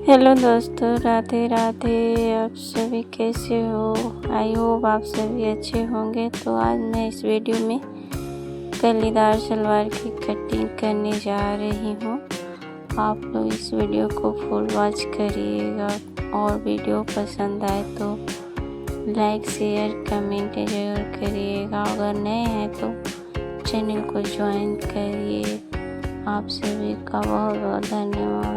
Hello दोस्तों, राधे राधे। आप सभी कैसे हो? आई होप आप सभी अच्छे होंगे। तो आज मैं इस वीडियो में कलीदार सलवार की कटिंग करने जा रही हूँ। आप लोग इस वीडियो को फुल वॉच करिएगा और वीडियो पसंद आए तो लाइक शेयर कमेंट ज़रूर करिएगा। अगर नए हैं तो चैनल को ज्वाइन करिए। आप सभी का बहुत बहुत धन्यवाद।